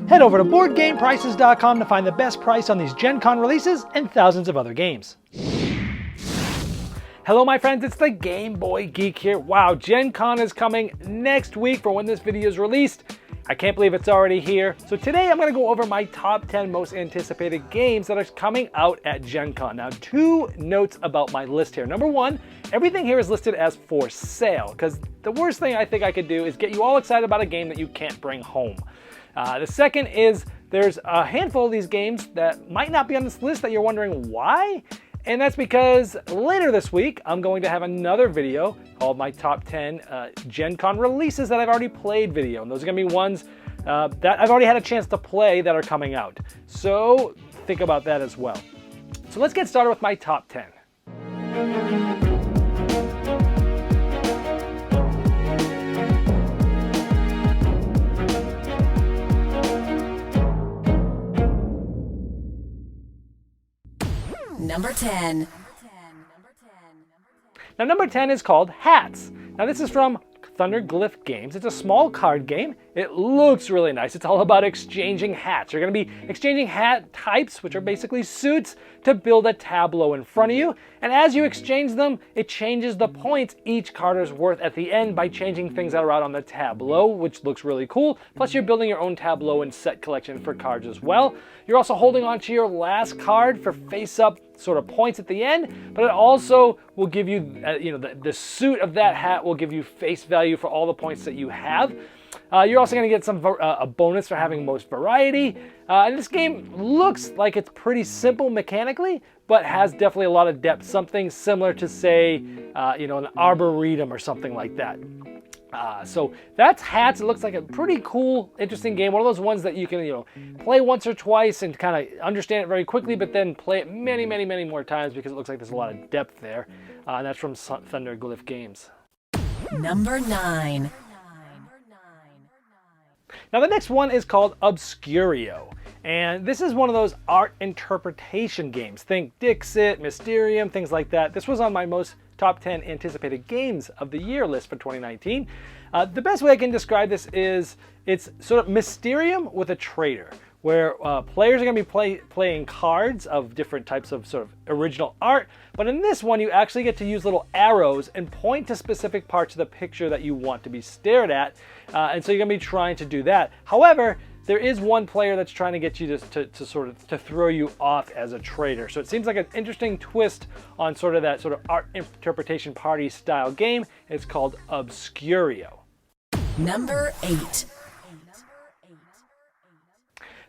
Head over to BoardGamePrices.com to find the best price on these Gencon releases and thousands of other games. Hello my friends, it's the Game Boy Geek here. Wow, Gencon is coming next week for when this video is released. I can't believe it's already here. So today I'm going to go over my top 10 most anticipated games that are coming out at Gencon. Now, 2 notes about my list here. Number 1, everything here is listed as for sale, because the worst thing I think I could do is get you all excited about a game that you can't bring home. The second is there's a handful of these games that might not be on this list that you're wondering why. And that's because later this week, I'm going to have another video called my top 10 Gencon releases that I've already played video. And those are going to be ones that I've already had a chance to play that are coming out. So think about that as well. So let's get started with my top 10. Number 10. Now number 10 is called Hats. Now this is from Thunderglyph Games. It's a small card game. It looks really nice. It's all about exchanging hats. You're going to be exchanging hat types, which are basically suits, to build a tableau in front of you. And as you exchange them, it changes the points each card is worth at the end by changing things that are out on the tableau, which looks really cool. Plus you're building your own tableau and set collection for cards as well. You're also holding on to your last card for face-up sort of points at the end, but it also will give you, the suit of that hat will give you face value for all the points that you have. You're also going to get a bonus for having most variety. And this game looks like it's pretty simple mechanically, but has definitely a lot of depth. Something similar to, say, an arboretum or something like that. So that's Hats. It looks like a pretty cool, interesting game. One of those ones that you can, play once or twice and kind of understand it very quickly, but then play it many, many, many more times because it looks like there's a lot of depth there. And that's from Thunderglyph Games. Number 9. Now the next one is called Obscurio. And this is one of those art interpretation games. Think Dixit, Mysterium, things like that. This was on my most top 10 anticipated games of the year list for 2019. The best way I can describe this is it's sort of Mysterium with a trader, where players are going to be playing cards of different types of sort of original art. But in this one, you actually get to use little arrows and point to specific parts of the picture that you want to be stared at. And so you're going to be trying to do that. However, there is one player that's trying to get you to throw you off as a trader. So it seems like an interesting twist on sort of that sort of art interpretation party style game. It's called Obscurio. Number 8.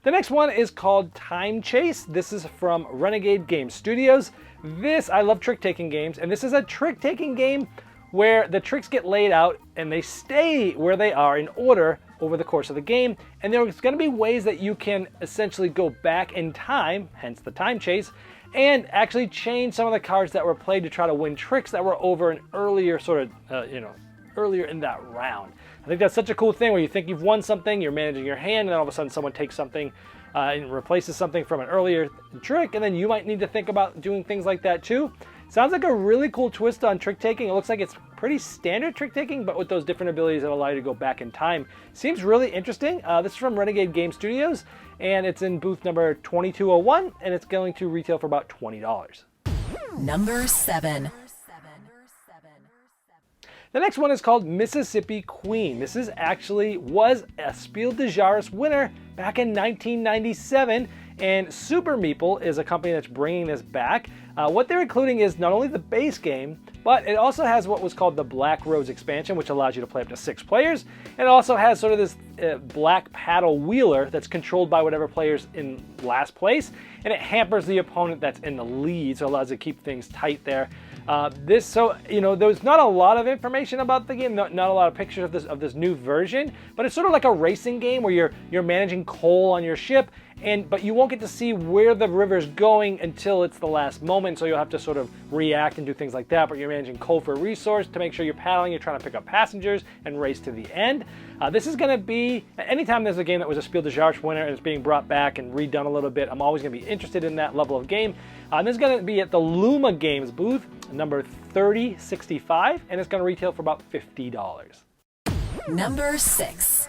The next one is called Time Chase. This is from Renegade Game Studios. I love trick-taking games, and this is a trick-taking game where the tricks get laid out and they stay where they are in order over the course of the game. And there's going to be ways that you can essentially go back in time, hence the time chase, and actually change some of the cards that were played to try to win tricks that were over an earlier earlier in that round. I think that's such a cool thing where you think you've won something, you're managing your hand, and then all of a sudden someone takes something and replaces something from an earlier trick, and then you might need to think about doing things like that too. Sounds like a really cool twist on trick-taking. It looks like it's pretty standard trick-taking, but with those different abilities that allow you to go back in time. Seems really interesting. This is from Renegade Game Studios, and it's in booth number 2201, and it's going to retail for about $20. Number 7. The next one is called Mississippi Queen. This was a Spiel des Jahres winner back in 1997, and Super Meeple is a company that's bringing this back. What they're including is not only the base game, but it also has what was called the Black Rose expansion, which allows you to play up to 6 players. And it also has sort of this black paddle wheeler that's controlled by whatever player's in last place, and it hampers the opponent that's in the lead, so it allows you to keep things tight there. There's not a lot of information about the game, not a lot of pictures of this new version, but it's sort of like a racing game where you're managing coal on your ship, but you won't get to see where the river's going until it's the last moment, so you'll have to sort of react and do things like that, but you're managing coal for a resource to make sure you're paddling, you're trying to pick up passengers and race to the end. This is going to be, anytime there's a game that was a Spiel des Jahres winner and it's being brought back and redone a little bit, I'm always going to be interested in that level of game. This is going to be at the Luma Games booth, number 3065, and it's going to retail for about $50. Number 6.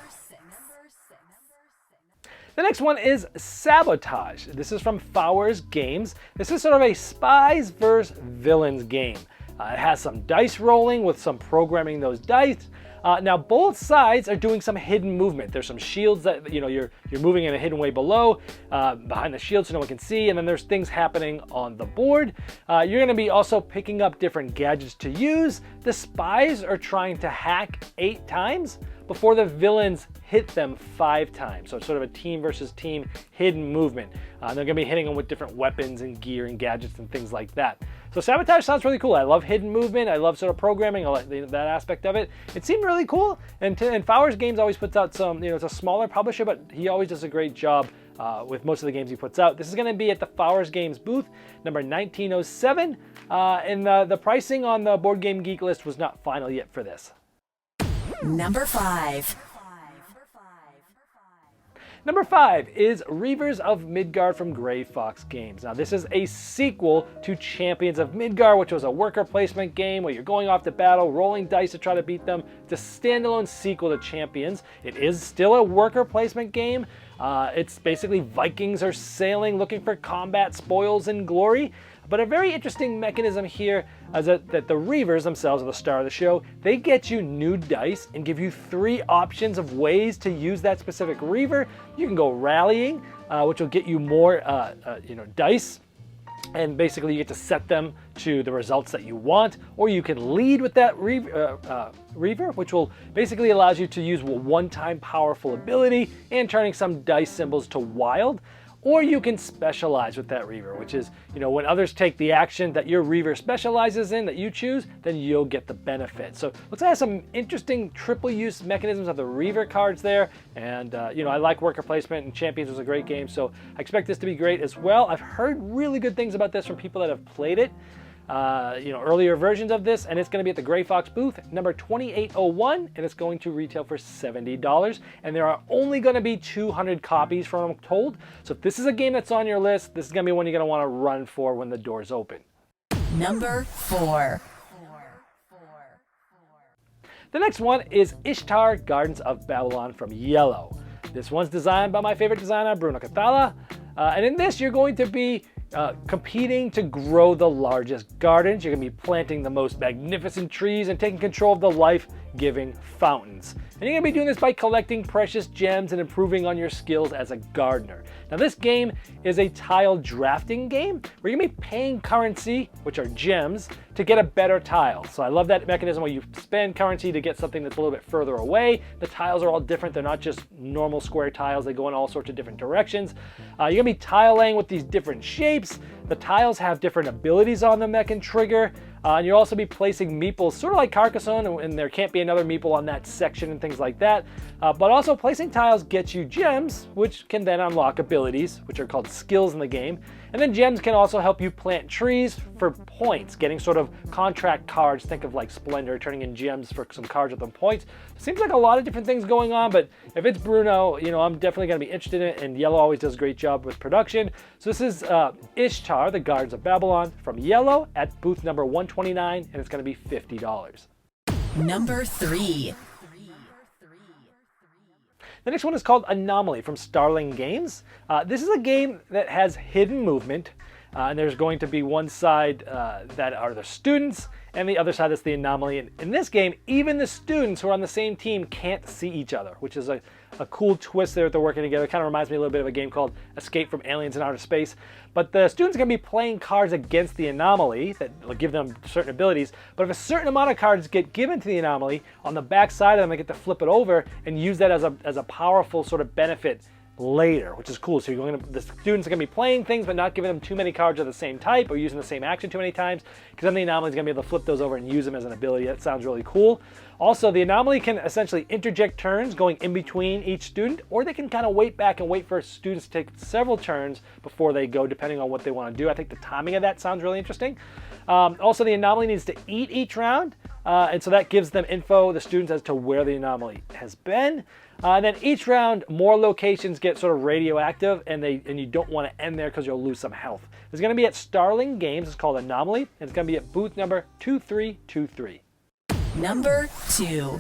The next one is Sabotage. This is from Foodies Games. This is sort of a spies versus villains game. It has some dice rolling with some programming those dice. Now both sides are doing some hidden movement. There's some shields that you're moving in a hidden way below, behind the shield so no one can see, and then there's things happening on the board. You're going to be also picking up different gadgets to use. The spies are trying to hack 8 times before the villains hit them 5 times. So it's sort of a team versus team hidden movement. They're going to be hitting them with different weapons and gear and gadgets and things like that. So Sabotage sounds really cool. I love hidden movement. I love sort of programming, I like that aspect of it. It seemed really cool. And Foodies Games always puts out some, it's a smaller publisher, but he always does a great job with most of the games he puts out. This is going to be at the Foodies Games booth, number 1907. And the pricing on the Board Game Geek list was not final yet for this. Number 5. Number 5 is Reavers of Midgard from Gray Fox Games. Now this is a sequel to Champions of Midgard, which was a worker placement game where you're going off to battle, rolling dice to try to beat them. It's a standalone sequel to Champions. It is still a worker placement game. It's basically Vikings are sailing, looking for combat spoils and glory. But a very interesting mechanism here is that the Reavers themselves are the star of the show. They get you new dice and give you 3 options of ways to use that specific Reaver. You can go rallying, which will get you more dice. And basically you get to set them to the results that you want. Or you can lead with that Reaver, which will basically allows you to use a one-time powerful ability and turning some dice symbols to wild. Or you can specialize with that Reaver, which is, when others take the action that your Reaver specializes in that you choose, then you'll get the benefit. So looks like it has some interesting triple use mechanisms of the Reaver cards there. And, I like worker placement, and Champions was a great game, so I expect this to be great as well. I've heard really good things about this from people that have played it. Earlier versions of this, and it's going to be at the Gray Fox booth, number 2801, and it's going to retail for $70. And there are only going to be 200 copies from what I'm told. So if this is a game that's on your list, this is going to be one you're going to want to run for when the doors open. Number 4. The next one is Ishtar Gardens of Babylon from Yellow. This one's designed by my favorite designer, Bruno Cathala. And in this, you're going to be competing to grow the largest gardens. You're going to be planting the most magnificent trees and taking control of the life-giving fountains. And you're going to be doing this by collecting precious gems and improving on your skills as a gardener. Now this game is a tile drafting game where you're going to be paying currency, which are gems, to get a better tile. So I love that mechanism where you spend currency to get something that's a little bit further away. The tiles are all different. They're not just normal square tiles. They go in all sorts of different directions. You're going to be tile laying with these different shapes. The tiles have different abilities on them that can trigger. And you'll also be placing meeples, sort of like Carcassonne, and there can't be another meeple on that section and things like that. But also placing tiles gets you gems, which can then unlock abilities, which are called skills in the game. And then gems can also help you plant trees for points, getting sort of contract cards. Think of like Splendor, turning in gems for some cards with them points. Seems like a lot of different things going on, but if it's Bruno, I'm definitely going to be interested in it, and Yellow always does a great job with production. So this is Ishtar, the Gardens of Babylon from Yellow at booth number 129, and it's going to be $50. Number 3. The next one is called Anomaly from Starling Games. This is a game that has hidden movement, and there's going to be one side that are the students, and the other side is the Anomaly. And in this game, even the students who are on the same team can't see each other, which is a cool twist there that they're working together. It kind of reminds me a little bit of a game called Escape from Aliens in Outer Space. But the students are going to be playing cards against the Anomaly that will give them certain abilities. But if a certain amount of cards get given to the Anomaly, on the back side of them, they get to flip it over and use that as a powerful sort of benefit later, which is cool. So the students are going to be playing things but not giving them too many cards of the same type or using the same action too many times, because then the Anomaly is going to be able to flip those over and use them as an ability. That sounds really cool. Also, the Anomaly can essentially interject turns going in between each student, or they can kind of wait back and wait for students to take several turns before they go, depending on what they want to do. I think the timing of that sounds really interesting. Also, the Anomaly needs to eat each round, and so that gives them info, the students, as to where the Anomaly has been. And then each round, more locations get sort of radioactive, and you don't want to end there because you'll lose some health. It's going to be at Starling Games. It's called Anomaly, and it's going to be at booth number 2323. Number 2.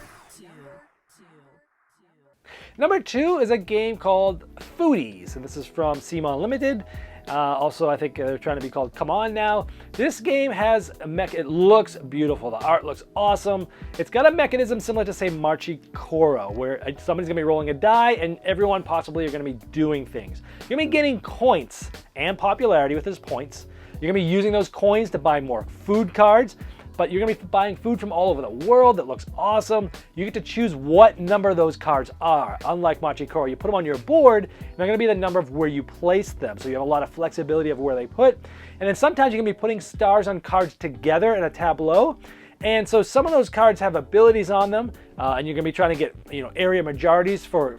Number 2 is a game called Foodies, and this is from Simon Limited. Also, I think they're trying to be called Come On now. This game has a mech. It looks beautiful. The art looks awesome. It's got a mechanism similar to, say, Marchikoro, where somebody's gonna be rolling a die and everyone possibly are gonna be doing things. You're gonna be getting points and popularity with those points. You're gonna be using those coins to buy more food cards, but you're gonna be buying food from all over the world that looks awesome. You get to choose what number those cards are. Unlike Machikoro, you put them on your board, and they're gonna be the number of where you place them. So you have a lot of flexibility of where they put. And then sometimes you're gonna be putting stars on cards together in a tableau. And so some of those cards have abilities on them, and you're gonna be trying to get area majorities for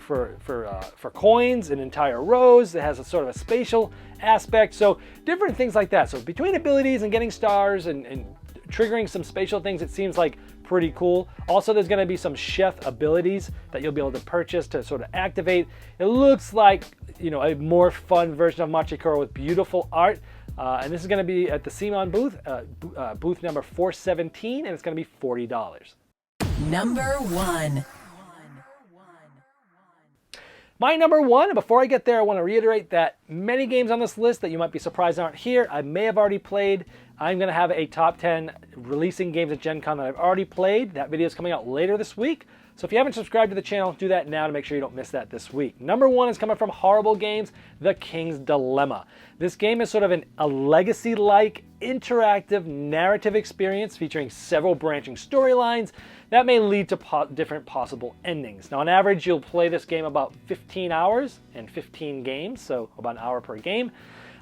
coins and entire rows. It has a sort of a spatial aspect. So different things like that. So between abilities and getting stars and triggering some spatial things, it seems like pretty cool. Also, there's going to be some chef abilities that you'll be able to purchase to sort of activate. It looks like a more fun version of Machikoro with beautiful art. And this is going to be at the Simon booth, booth number 417, and it's going to be $40. Number 1. My number 1, and before I get there, I want to reiterate that many games on this list that you might be surprised aren't here, I may have already played. I'm going to have a top 10 releasing games at Gen Con that I've already played. That video is coming out later this week. So if you haven't subscribed to the channel, do that now to make sure you don't miss that this week. Number 1 is coming from Horrible Games, The King's Dilemma. This game is sort of a legacy-like interactive narrative experience featuring several branching storylines that may lead to different possible endings. Now, on average, you'll play this game about 15 hours and 15 games, so about an hour per game.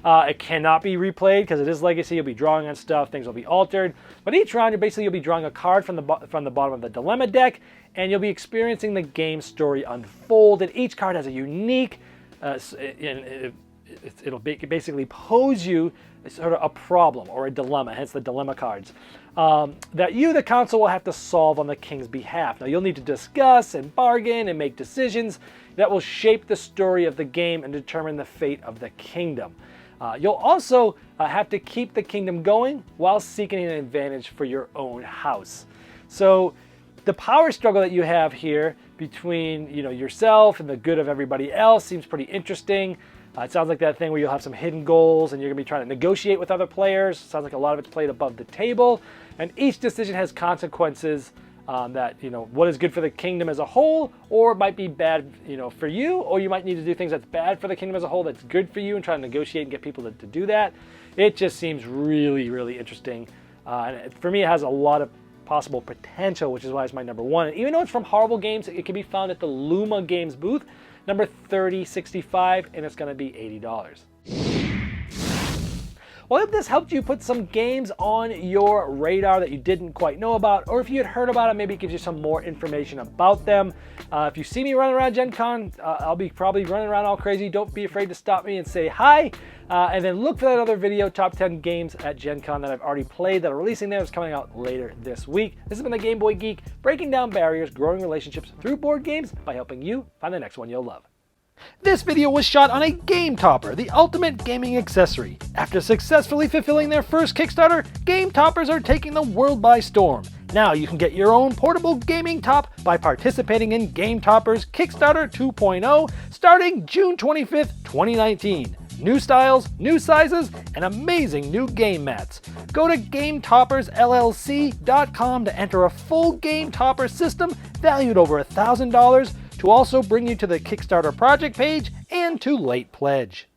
It cannot be replayed because it is legacy. You'll be drawing on stuff, things will be altered. But each round, you'll be drawing a card from the bottom of the dilemma deck, and you'll be experiencing the game story unfold. And each card has a unique, it'll basically pose you sort of a problem or a dilemma, hence the dilemma cards, that you, the council, will have to solve on the king's behalf. Now, you'll need to discuss and bargain and make decisions that will shape the story of the game and determine the fate of the kingdom. You'll also have to keep the kingdom going while seeking an advantage for your own house. So the power struggle that you have here between yourself and the good of everybody else seems pretty interesting. It sounds like that thing where you'll have some hidden goals and you're going to be trying to negotiate with other players. It sounds like a lot of it's played above the table. And each decision has consequences that, what is good for the kingdom as a whole, or it might be bad, for you, or you might need to do things that's bad for the kingdom as a whole that's good for you and try to negotiate and get people to do that. It just seems really, really interesting. And for me, it has a lot of possible potential, which is why it's my number 1. And even though it's from Horrible Games, it can be found at the Luma Games booth, number 3065, and it's going to be $80. Well, if this helped you put some games on your radar that you didn't quite know about, or if you had heard about it, maybe it gives you some more information about them. If you see me running around Gen Con, I'll be probably running around all crazy. Don't be afraid to stop me and say hi. And then look for that other video, Top 10 Games at Gen Con, that I've already played that are releasing there. It's coming out later this week. This has been the Game Boy Geek, breaking down barriers, growing relationships through board games by helping you find the next one you'll love. This video was shot on a Game Topper, the ultimate gaming accessory. After successfully fulfilling their first Kickstarter, Game Toppers are taking the world by storm. Now you can get your own portable gaming top by participating in Game Toppers Kickstarter 2.0 starting June 25th, 2019. New styles, new sizes, and amazing new game mats. Go to GameToppersLLC.com to enter a full Game Topper system valued over $1,000 to also bring you to the Kickstarter project page and to late pledge.